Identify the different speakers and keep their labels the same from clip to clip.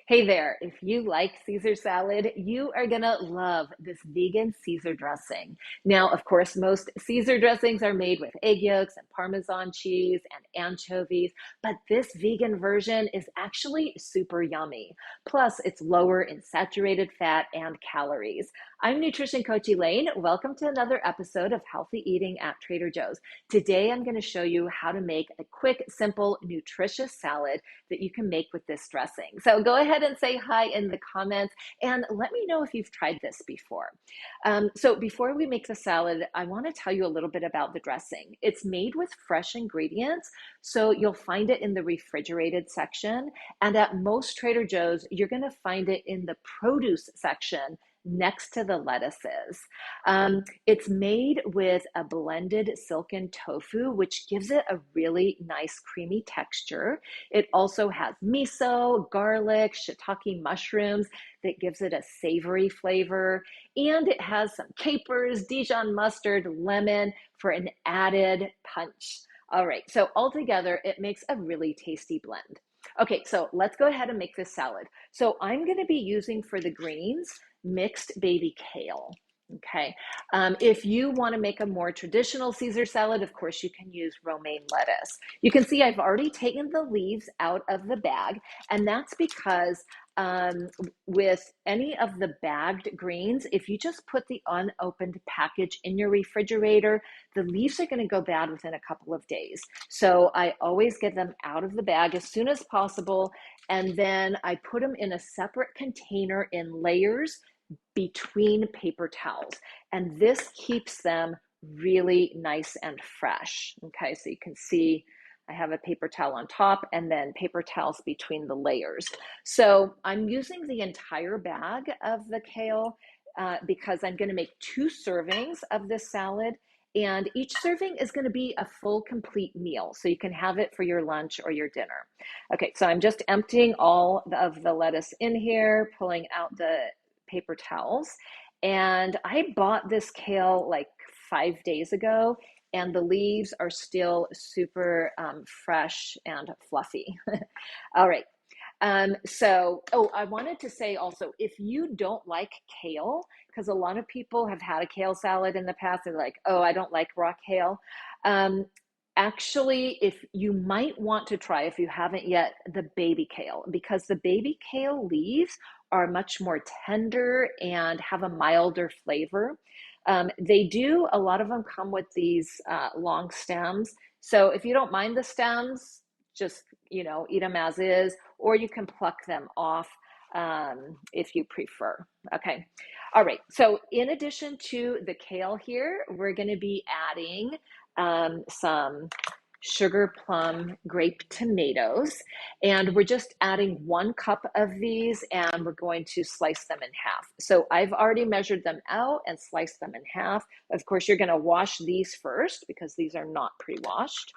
Speaker 1: Hey there, if you like Caesar salad, you are gonna love this vegan Caesar dressing. Now, of course, most Caesar dressings are made with egg yolks and Parmesan cheese and anchovies, but this vegan version is actually super yummy. Plus, it's lower in saturated fat and calories. I'm Nutrition Coach Elaine. Welcome to another episode of Healthy Eating at Trader Joe's. Today, I'm gonna show you how to make a quick, simple, nutritious salad that you can make with this dressing. So go ahead and say hi in the comments and let me know if you've tried this before. So before we make the salad, I want to tell you a little bit about the dressing. It's made with fresh ingredients, so you'll find it in the refrigerated section. And at most Trader Joe's, you're going to find it in the produce section next to the lettuces. It's made with a blended silken tofu, which gives it a really nice creamy texture. It also has miso, garlic, shiitake mushrooms that gives it a savory flavor. And it has some capers, Dijon mustard, lemon for an added punch. All right, so altogether, it makes a really tasty blend. Okay, so let's go ahead and make this salad. So I'm gonna be using for the greens, mixed baby kale. Okay, if you want to make a more traditional Caesar salad, of course, you can use romaine lettuce. You can see I've already taken the leaves out of the bag, and that's because with any of the bagged greens, if you just put the unopened package in your refrigerator, the leaves are going to go bad within a couple of days. So I always get them out of the bag as soon as possible, and then I put them in a separate container in layers between paper towels. And this keeps them really nice and fresh. Okay, so you can see I have a paper towel on top and then paper towels between the layers. So I'm using the entire bag of the kale because I'm going to make 2 servings of this salad. And each serving is going to be a full, complete meal. So you can have it for your lunch or your dinner. Okay, so I'm just emptying all of the lettuce in here, pulling out the paper towels. And I bought this kale like 5 days ago, and the leaves are still super fresh and fluffy. All right. I wanted to say also, if you don't like kale, because a lot of people have had a kale salad in the past, they're like, oh, I don't like raw kale. Actually, if you might want to try, if you haven't yet, the baby kale, because the baby kale leaves are much more tender and have a milder flavor. A lot of them come with these long stems. So if you don't mind the stems, just, eat them as is, or you can pluck them off if you prefer. Okay. All right. So in addition to the kale here, we're going to be adding some sugar plum grape tomatoes, and we're just adding 1 cup of these, and we're going to slice them in half. So I've already measured them out and sliced them in half. Of course, you're going to wash these first because these are not pre-washed.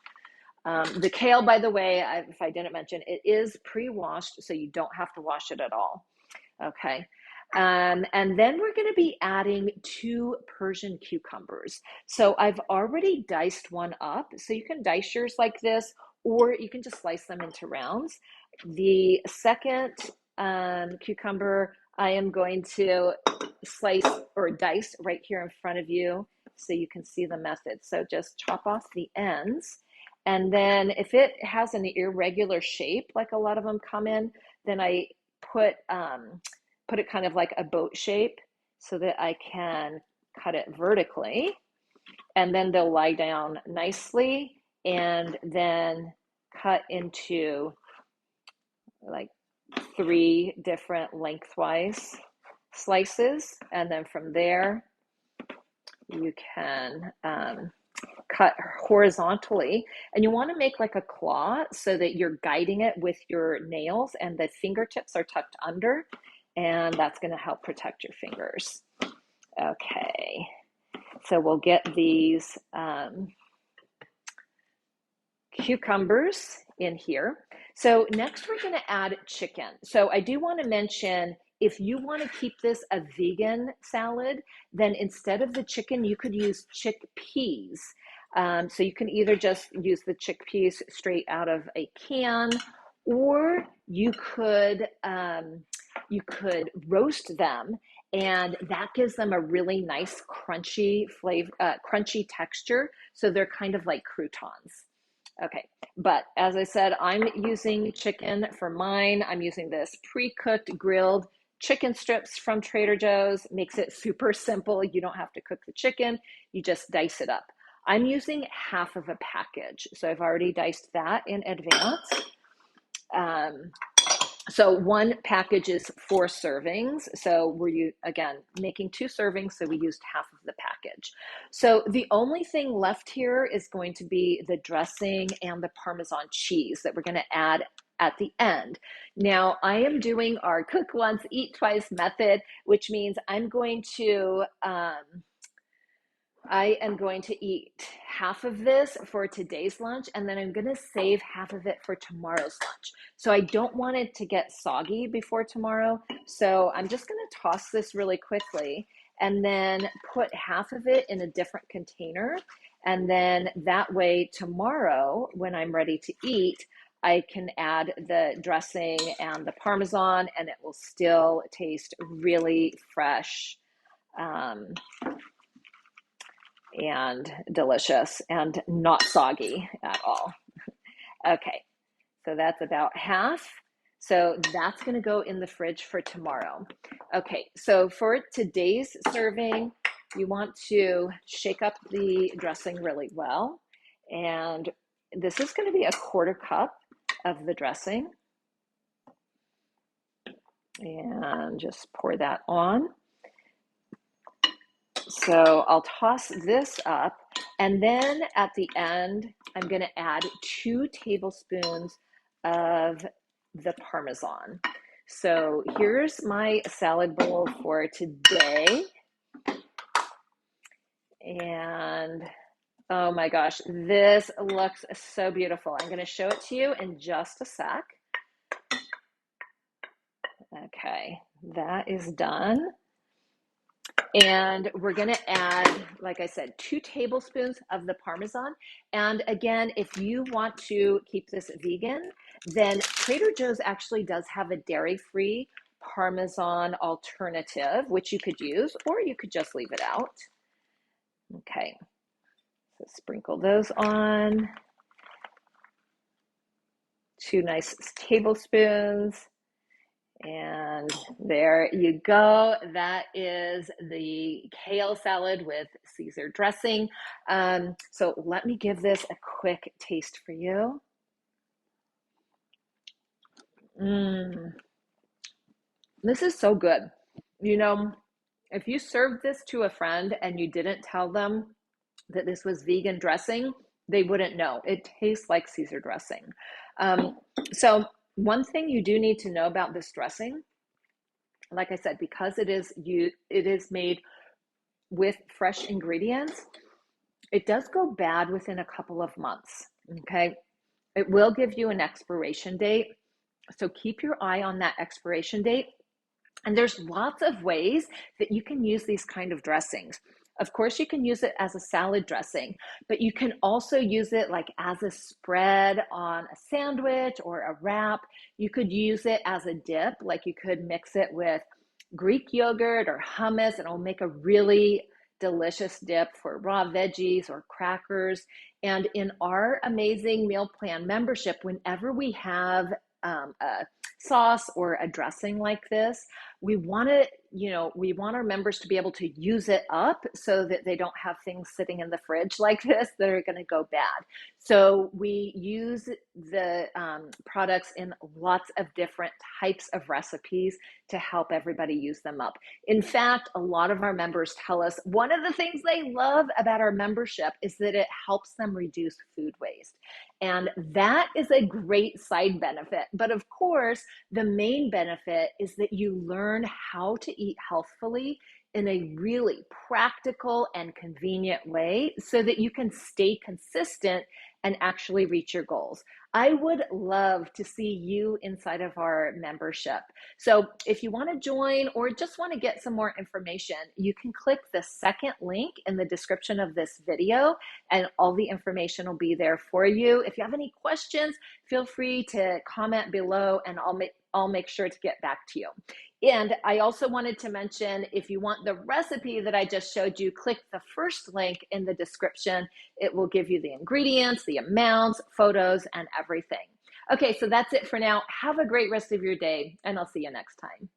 Speaker 1: The kale, by the way, if I didn't mention, it is pre-washed, so you don't have to wash it at all. Okay. And then we're going to be adding 2 Persian cucumbers. So I've already diced one up. So you can dice yours like this, or you can just slice them into rounds. The second cucumber, I am going to slice or dice right here in front of you so you can see the method. So just chop off the ends. And then if it has an irregular shape, like a lot of them come in, then I put it kind of like a boat shape so that I can cut it vertically. And then they'll lie down nicely, and then cut into like 3 different lengthwise slices. And then from there, you can cut horizontally, and you want to make like a claw so that you're guiding it with your nails and the fingertips are tucked under, and that's going to help protect your fingers. Okay, so we'll get these cucumbers in here. So next we're going to add chicken. So I do want to mention, if you want to keep this a vegan salad, then instead of the chicken, you could use chickpeas. So you can either just use the chickpeas straight out of a can, or you could roast them, and that gives them a really nice crunchy flavor, crunchy texture. So they're kind of like croutons. Okay, but as I said, I'm using chicken for mine. I'm using this pre-cooked grilled chicken strips from Trader Joe's. Makes it super simple. You don't have to cook the chicken, you just dice it up. I'm using half of a package, so I've already diced that in advance. Um, so one package is 4 servings. So again, making 2 servings, so we used half of the package. So the only thing left here is going to be the dressing and the Parmesan cheese that we're going to add at the end. Now, I am doing our cook once, eat twice method, which means I am going to eat half of this for today's lunch, and then I'm going to save half of it for tomorrow's lunch. So I don't want it to get soggy before tomorrow. So I'm just going to toss this really quickly and then put half of it in a different container. And then that way tomorrow, when I'm ready to eat, I can add the dressing and the Parmesan, and it will still taste really fresh. And delicious and not soggy at all. Okay, so that's about half. So that's going to go in the fridge for tomorrow. Okay, so for today's serving, you want to shake up the dressing really well. And this is going to be a 1/4 cup of the dressing. And just pour that on. So I'll toss this up, and then at the end, I'm going to add 2 tablespoons of the Parmesan. So here's my salad bowl for today. And oh my gosh, this looks so beautiful. I'm going to show it to you in just a sec. Okay, that is done. And we're going to add, like I said, 2 tablespoons of the Parmesan. And again, if you want to keep this vegan, then Trader Joe's actually does have a dairy-free Parmesan alternative, which you could use, or you could just leave it out. Okay, so sprinkle those on. 2 nice tablespoons. And there you go. That is the kale salad with Caesar dressing. So let me give this a quick taste for you. This is so good. You know, if you served this to a friend and you didn't tell them that this was vegan dressing, they wouldn't know. It tastes like Caesar dressing. So one thing you do need to know about this dressing, like I said, because it is made with fresh ingredients, it does go bad within a couple of months. Okay, it will give you an expiration date, so keep your eye on that expiration date. And there's lots of ways that you can use these kind of dressings. Of course, you can use it as a salad dressing, but you can also use it like as a spread on a sandwich or a wrap. You could use it as a dip, like you could mix it with Greek yogurt or hummus, and it'll make a really delicious dip for raw veggies or crackers. And in our amazing meal plan membership, whenever we have a sauce or a dressing like this, we want our members to be able to use it up so that they don't have things sitting in the fridge like this that are going to go bad. So we use the products in lots of different types of recipes to help everybody use them up. In fact, a lot of our members tell us one of the things they love about our membership is that it helps them reduce food waste. And that is a great side benefit. But of course, the main benefit is that you learn how to eat healthfully in a really practical and convenient way so that you can stay consistent and actually reach your goals. I would love to see you inside of our membership. So if you want to join or just want to get some more information, you can click the second link in the description of this video, and all the information will be there for you. If you have any questions, feel free to comment below and I'll make sure to get back to you. And I also wanted to mention, if you want the recipe that I just showed you, click the first link in the description. It will give you the ingredients, the amounts, photos, and everything. Okay, so that's it for now. Have a great rest of your day, and I'll see you next time.